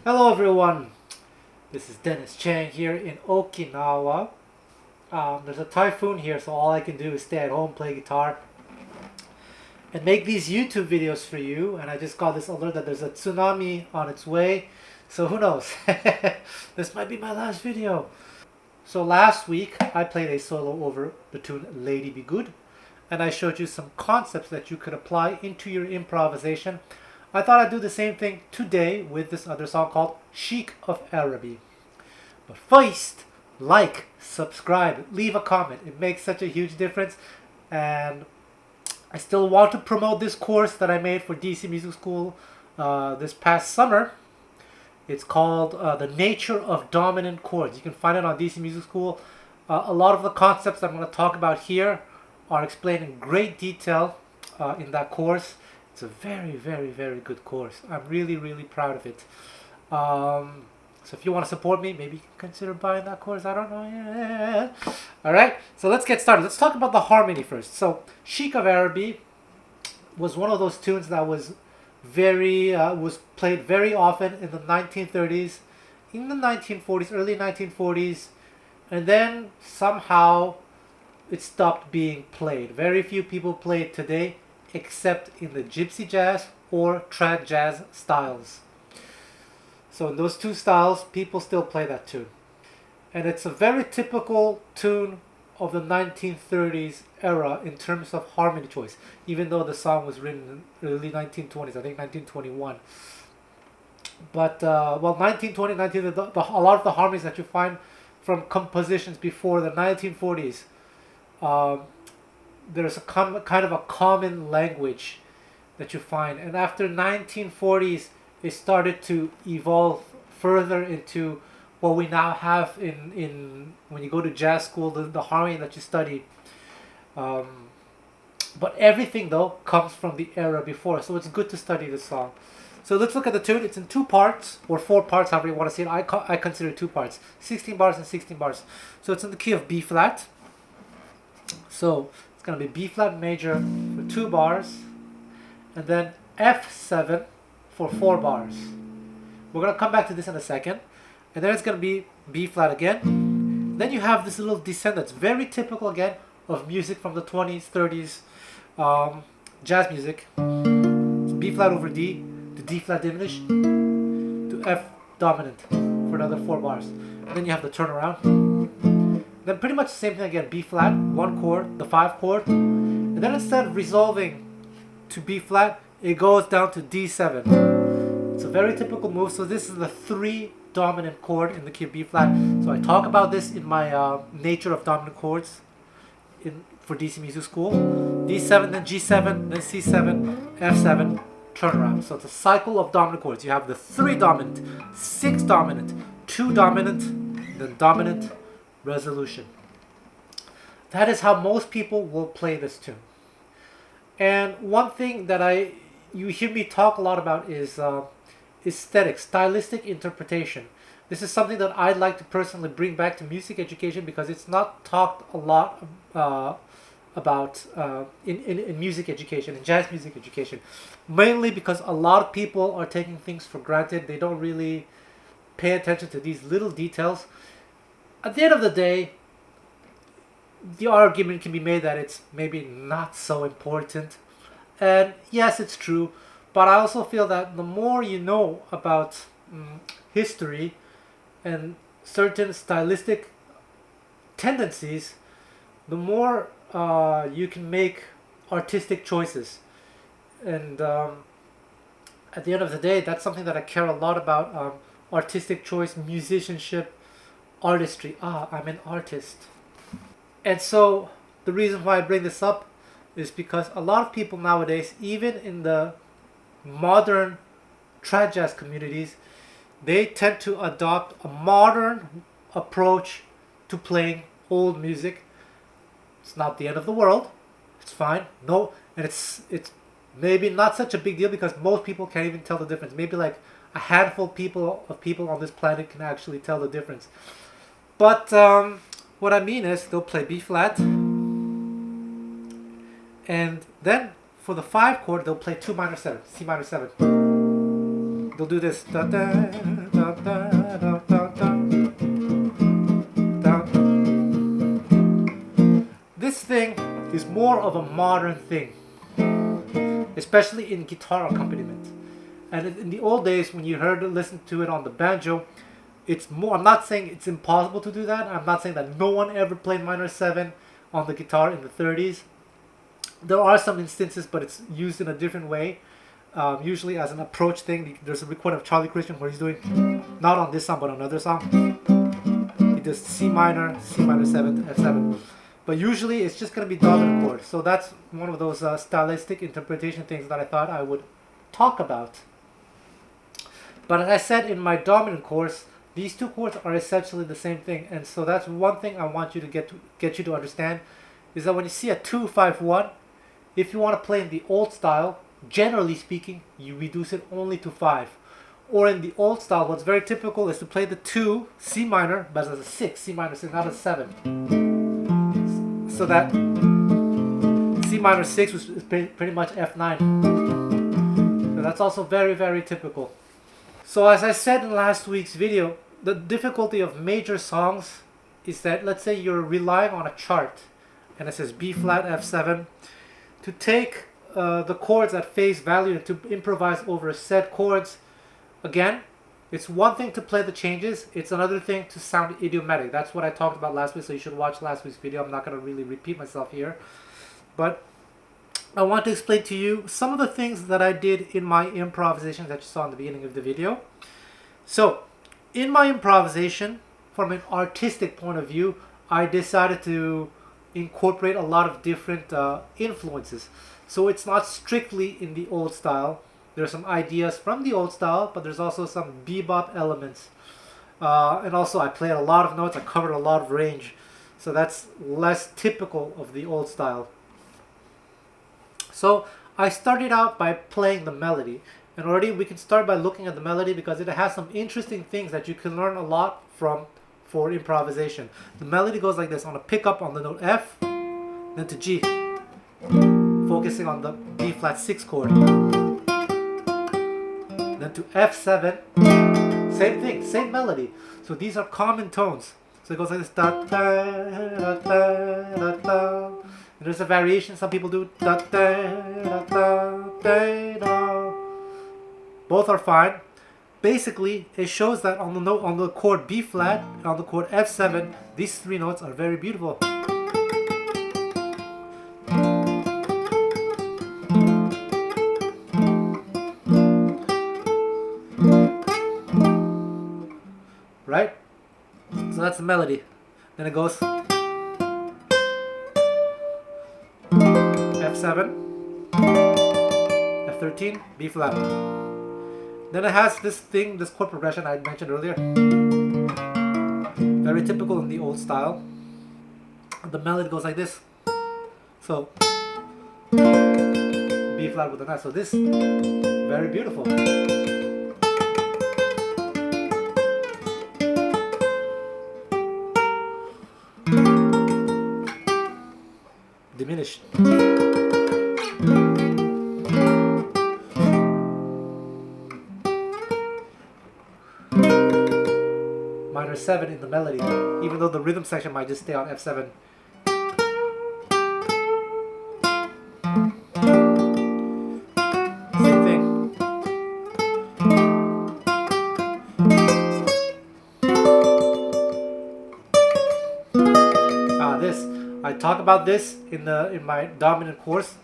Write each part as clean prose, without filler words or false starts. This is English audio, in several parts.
Hello everyone, this is Dennis Chang here in Okinawa. There's a typhoon here, so all I can do is stay at home, play guitar, and make these YouTube videos for you. And I just got this alert that there's a tsunami on its way, so who knows? This might be my last video. So last week I played a solo over the tune Lady Be Good, and I showed you some concepts that you could apply into your improvisation. I thought I'd do the same thing today with this other song called Sheik of Araby. But first, like, subscribe, leave a comment. It makes such a huge difference. And I still want to promote this course that I made for DC Music School this past summer. It's called The Nature of Dominant Chords. You can find it on DC Music School. A lot of the concepts I'm going to talk about here are explained in great detail in that course. It's a very, very, very good course. I'm really, really proud of it. So if you want to support me, maybe you can consider buying that course. I don't know yet. Alright, so let's get started. Let's talk about the harmony first. So Sheik of Araby was one of those tunes that was played very often in the 1930s, in the 1940s, early 1940s, and then somehow it stopped being played. Very few people play it today, except in the Gypsy jazz or trad jazz styles. So in those two styles, people still play that tune. And it's a very typical tune of the 1930s era in terms of harmony choice, even though the song was written in the early 1920s, I think 1921. But, 1920, a lot of the harmonies that you find from compositions before the 1940s, there's a kind of a common language that you find, and after 1940s it started to evolve further into what we now have in when you go to jazz school, the harmony that you study. But everything though comes from the era before, so it's good to study this song. So let's look at the tune. It's in two parts, or four parts, however you want to see it. I consider it two parts, 16 bars and 16 bars. So it's in the key of B flat. So it's going to be B flat major for 2 bars, and then F7 for 4 bars. We're going to come back to this in a second. And then it's going to be B flat again. Then you have this little descent that's very typical again of music from the 20s, 30s, jazz music. It's B flat over D, to D flat diminished, to F dominant for another 4 bars. And then you have the turnaround. Then pretty much the same thing again, B flat, 1 chord, the 5 chord, and then instead of resolving to B flat, it goes down to D7. It's a very typical move. So this is the 3 dominant chord in the key of B flat. So I talk about this in my Nature of Dominant Chords for DC Music School. D7, then G7, then C7, F7, turnaround. So it's a cycle of dominant chords. You have the 3 dominant, 6 dominant, 2 dominant, then dominant, resolution. That is how most people will play this tune. And one thing that you hear me talk a lot about is aesthetic, stylistic interpretation. This is something that I'd like to personally bring back to music education, because it's not talked a lot about in music education, in jazz music education. Mainly because a lot of people are taking things for granted. They don't really pay attention to these little details. At the end of the day, the argument can be made that it's maybe not so important. And yes, it's true. But I also feel that the more you know about history and certain stylistic tendencies, the more you can make artistic choices. And at the end of the day, that's something that I care a lot about. Artistic choice, musicianship, artistry. I'm an artist. And so the reason why I bring this up is because a lot of people nowadays, even in the modern trad jazz communities, they tend to adopt a modern approach to playing old music. It's not the end of the world. It's fine. No, and it's maybe not such a big deal because most people can't even tell the difference. Maybe like a handful of people on this planet can actually tell the difference. But what I mean is they'll play B flat, and then for the 5 chord they'll play 2 minor 7, C minor 7. They'll do this. Da, da, da, da, da, da, da. This thing is more of a modern thing, especially in guitar accompaniment. And in the old days, when you listen to it on the banjo, it's more. I'm not saying it's impossible to do that. I'm not saying that no one ever played minor 7 on the guitar in the 30s. There are some instances, but it's used in a different way. Usually as an approach thing. There's a recording of Charlie Christian where he's doing, not on this song, but on another song. He does C minor 7, F7. But usually it's just going to be dominant chord. So that's one of those stylistic interpretation things that I thought I would talk about. But as I said in my dominant course, these 2 chords are essentially the same thing. And so that's one thing I want you to get you to understand, is that when you see a 2-5-1, if you want to play in the old style, generally speaking, you reduce it only to 5. Or in the old style, what's very typical is to play the 2 C minor, but as a 6, C minor 6, not a 7. So that C minor 6 is pretty much F9. So that's also very, very typical. So as I said in last week's video, the difficulty of major songs is that, let's say you're relying on a chart and it says B flat F7, to take the chords at face value and to improvise over set chords. Again, it's one thing to play the changes, it's another thing to sound idiomatic. That's what I talked about last week, so you should watch last week's video. I'm not going to really repeat myself here, but I want to explain to you some of the things that I did in my improvisation that you saw in the beginning of the video. So in my improvisation, from an artistic point of view, I decided to incorporate a lot of different influences. So it's not strictly in the old style. There's some ideas from the old style, but there's also some bebop elements. And also I played a lot of notes, I covered a lot of range. So that's less typical of the old style. So I started out by playing the melody. And already we can start by looking at the melody because it has some interesting things that you can learn a lot from for improvisation. The melody goes like this, on a pickup on the note F, then to G, focusing on the B flat 6 chord, then to F7, same thing, same melody. So these are common tones. So it goes like this, da da da da da da. And there's a variation. Some people do da da da da da da. Both are fine. Basically, it shows that on the note, on the chord B flat, on the chord F7, these 3 notes are very beautiful. Right? So that's the melody. Then it goes F7, F13, B flat. Then it has this thing, this chord progression I mentioned earlier. Very typical in the old style. The melody goes like this. So B flat with an F. So this, very beautiful. Diminished. Minor 7 in the melody, even though the rhythm section might just stay on F7. Same thing. This I talk about this in my dominant course.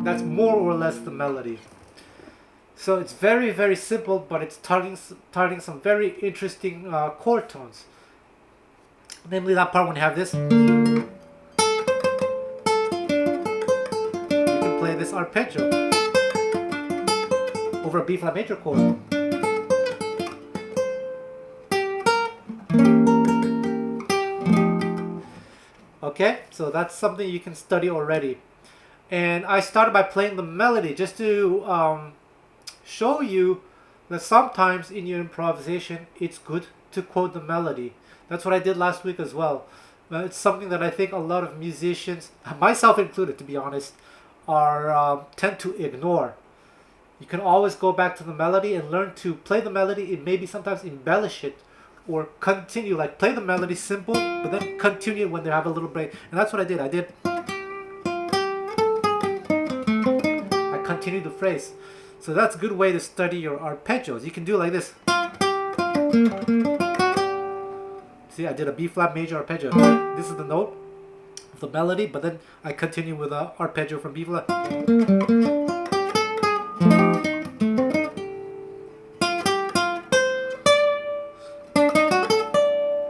That's more or less the melody. So it's very, very simple, but it's targeting some very interesting chord tones. Namely that part when you have this. You can play this arpeggio over a B flat major chord. Okay, so that's something you can study already. And I started by playing the melody just to show you that sometimes in your improvisation it's good to quote the melody. That's what I did last week as well. It's something that I think a lot of musicians, myself included to be honest, are tend to ignore. You can always go back to the melody and learn to play the melody and maybe sometimes embellish it or continue, like play the melody simple but then continue when they have a little break. And that's what I did. I continued the phrase. So that's a good way to study your arpeggios. You can do it like this. See, I did a B flat major arpeggio. This is the note of the melody, but then I continue with an arpeggio from B flat.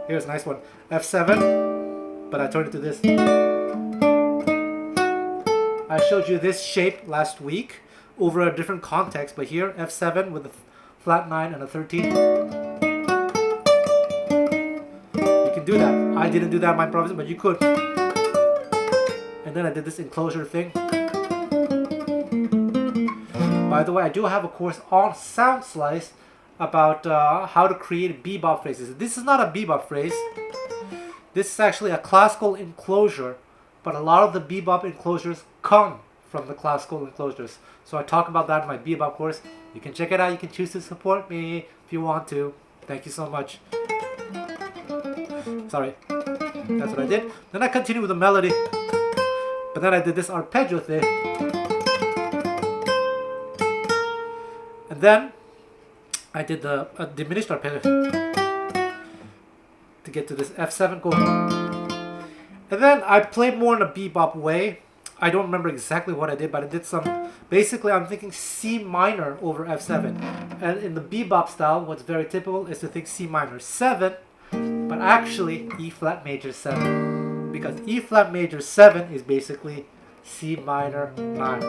Here's a nice one. F7, but I turned it to this. I showed you this shape last week over a different context, but here F7 with a flat 9 and a 13. You can do that. I didn't do that in my improvisation, but you could. And then I did this enclosure thing. By the way, I do have a course on Sound Slice about how to create bebop phrases. This is not a bebop phrase. This is actually a classical enclosure, but a lot of the bebop enclosures come from the classical enclosures. So I talk about that in my bebop course. You can check it out. You can choose to support me if you want to. Thank you so much. Sorry. That's what I did. Then I continued with the melody. But then I did this arpeggio thing. And then I did the diminished arpeggio to get to this F7 chord. And then I played more in a bebop way. I don't remember exactly what I did, but I did some. Basically, I'm thinking C minor over F7. And in the bebop style, what's very typical is to think C minor 7, but actually E flat major 7. Because E flat major 7 is basically C minor 9.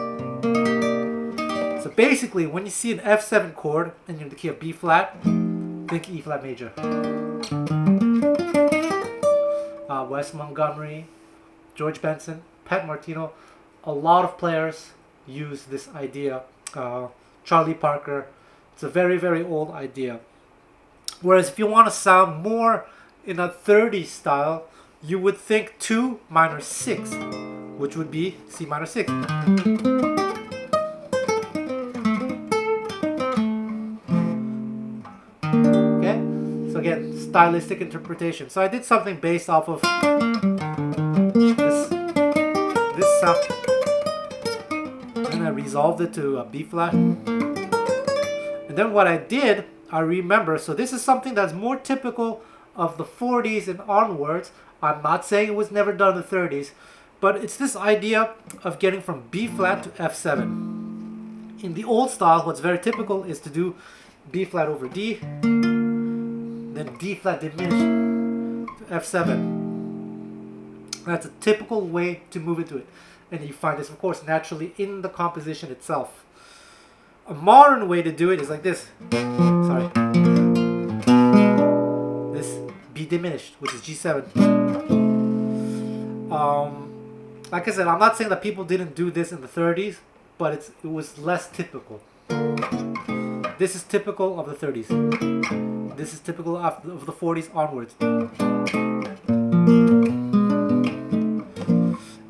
So basically, when you see an F7 chord and you're in the key of B flat, think E flat major. Wes Montgomery, George Benson, Pat Martino, a lot of players use this idea. Charlie Parker, it's a very, very old idea. Whereas if you want to sound more in a 30s style, you would think 2 minor 6, which would be C minor 6. Okay, so again, stylistic interpretation. So I did something based off of this sound, and I resolved it to a B flat. And then what I did, I remember, so this is something that's more typical of the 40s and onwards. I'm not saying it was never done in the 30s, but it's this idea of getting from B flat to F7. In the old style, what's very typical is to do B flat over D, then D flat diminished to F7. That's a typical way to move into it. And you find this, of course, naturally in the composition itself. A modern way to do it is like this. Sorry. This B diminished, which is G7. Like I said, I'm not saying that people didn't do this in the 30s, but it was less typical. This is typical of the 30s. This is typical of the 40s onwards.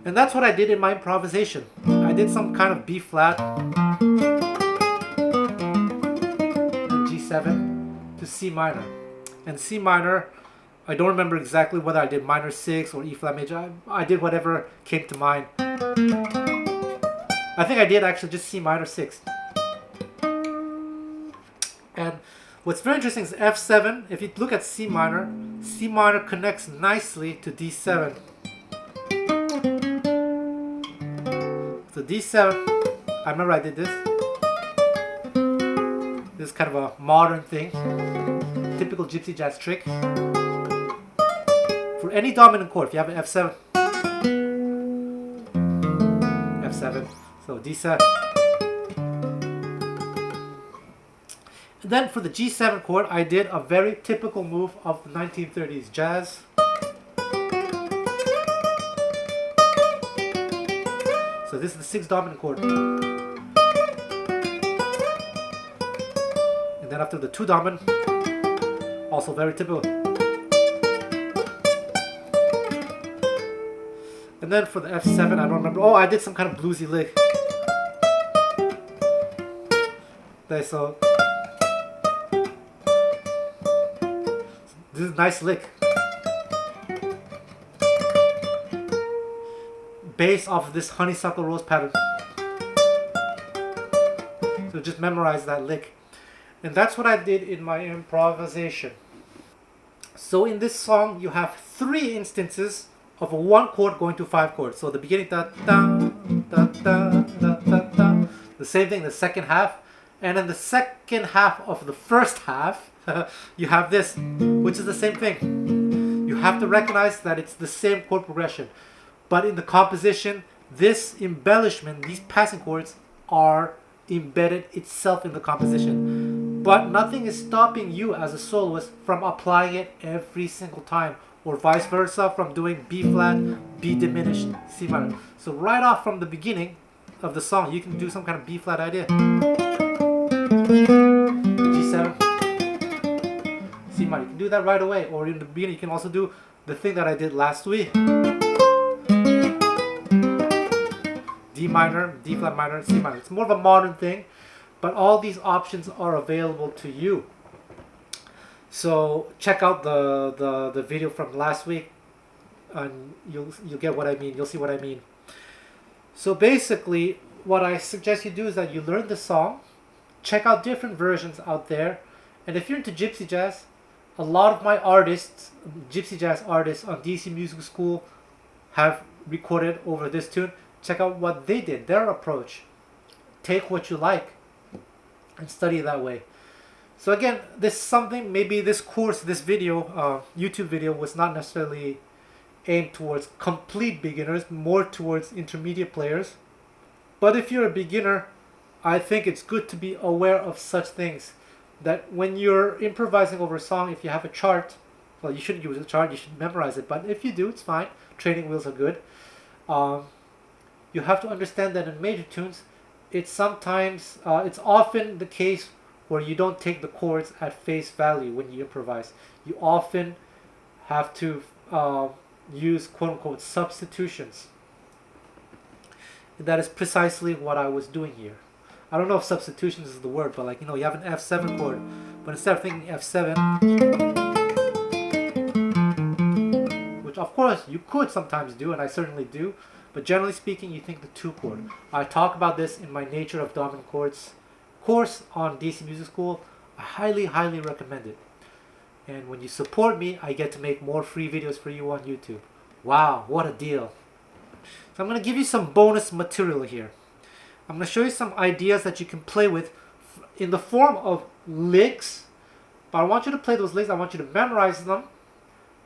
And that's what I did in my improvisation. I did some kind of B flat and G7 to C minor. And C minor, I don't remember exactly whether I did minor 6 or E flat major. I did whatever came to mind. I think I did actually just C minor 6. And what's very interesting is F7, if you look at C minor connects nicely to D7. So D7, I remember I did this. This is kind of a modern thing. Typical gypsy jazz trick. For any dominant chord, if you have an F7, F7, so D7. And then for the G7 chord, I did a very typical move of the 1930s jazz. So this is the 6th dominant chord. And then after the 2 dominant, also very typical. And then for the F7, I don't remember. Oh, I did some kind of bluesy lick. Okay, so this is a nice lick. Based off of this honeysuckle rose pattern. So just memorize that lick. And that's what I did in my improvisation. So in this song, you have 3 instances of a 1 chord going to 5 chords. So the beginning, da da da da da da da. The same thing, the second half. And in the second half of the first half, you have this, which is the same thing. You have to recognize that it's the same chord progression. But in the composition, this embellishment, these passing chords are embedded itself in the composition. But nothing is stopping you as a soloist from applying it every single time, or vice versa, from doing B flat, B diminished, C minor. So right off from the beginning of the song, you can do some kind of B flat idea. G7, C minor. You can do that right away, or in the beginning you can also do the thing that I did last week. D minor, D flat minor, C minor. It's more of a modern thing, but all these options are available to you. So check out the video from last week, and you'll get what I mean. You'll see what I mean. So basically, what I suggest you do is that you learn the song, check out different versions out there, and if you're into gypsy jazz, a lot of my artists, gypsy jazz artists on DC Music School, have recorded over this tune. Check out what they did, their approach. Take what you like and study that way. So again, this is something, maybe this course, this video, YouTube video was not necessarily aimed towards complete beginners, more towards intermediate players. But if you're a beginner, I think it's good to be aware of such things. That when you're improvising over a song, if you have a chart, well, you shouldn't use a chart, you should memorize it. But if you do, it's fine. Training wheels are good. You have to understand that in major tunes, it's often the case where you don't take the chords at face value when you improvise. You often have to use quote-unquote substitutions. And that is precisely what I was doing here. I don't know if substitutions is the word, but you have an F7 chord, but instead of thinking F7, which of course you could sometimes do, and I certainly do, but generally speaking, you think the 2 chord. I talk about this in my Nature of Dominant Chords course on DC Music School. I highly, highly recommend it. And when you support me, I get to make more free videos for you on YouTube. Wow, what a deal. So I'm going to give you some bonus material here. I'm going to show you some ideas that you can play with in the form of licks. But I want you to play those licks. I want you to memorize them.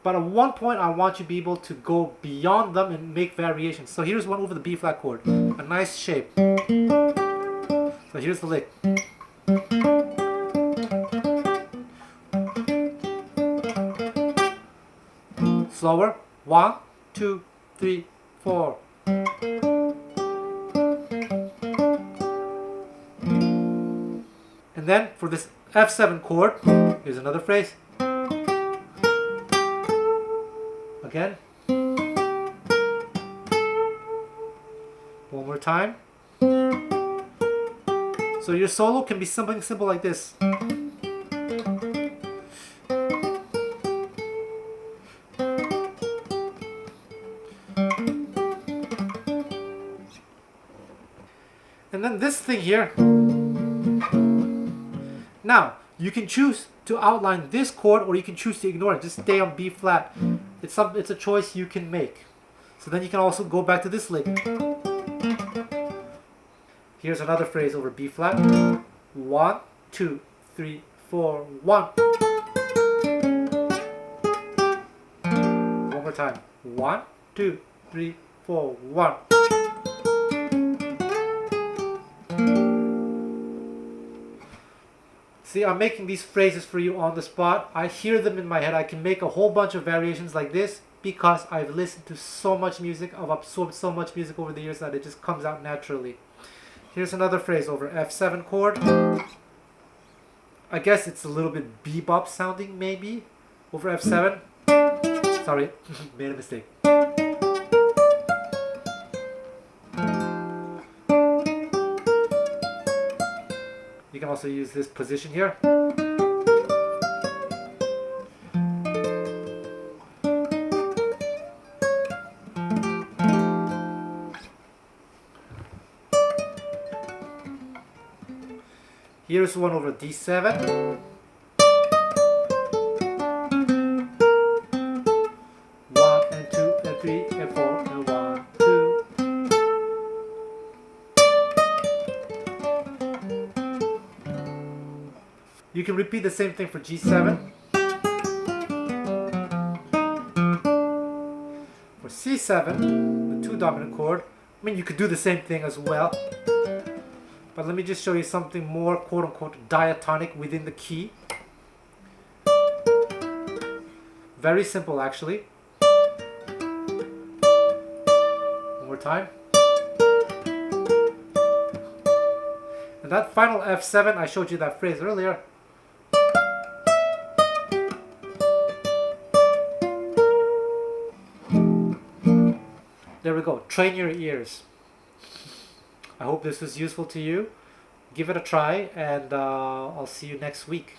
But at one point, I want you to be able to go beyond them and make variations. So here's one over the B flat chord. A nice shape. So here's the lick. Slower. 1, 2, 3, 4. And then for this F7 chord, here's another phrase. Again. One more time. So your solo can be something simple like this. And then this thing here. Now, you can choose to outline this chord, or you can choose to ignore it. Just stay on B flat. It's a choice you can make. So then you can also go back to this lick. Here's another phrase over B flat. 1, 2, 3, 4, 1. One more time. 1, 2, 3, 4, 1. See, I'm making these phrases for you on the spot. I hear them in my head. I can make a whole bunch of variations like this because I've listened to so much music. I've absorbed so much music over the years that it just comes out naturally. Here's another phrase over F7 chord. I guess it's a little bit bebop sounding maybe over F7. Sorry, made a mistake. You can also use this position here. Here's one over D7. 1 and 2 and 3 and 4 and 1, 2. You can repeat the same thing for G7. For C7, the 2 dominant chord, I mean you could do the same thing as well. But let me just show you something more quote-unquote diatonic within the key. Very simple actually. One more time. And that final F7, I showed you that phrase earlier. There we go. Train your ears. I hope this was useful to you. Give it a try, and I'll see you next week.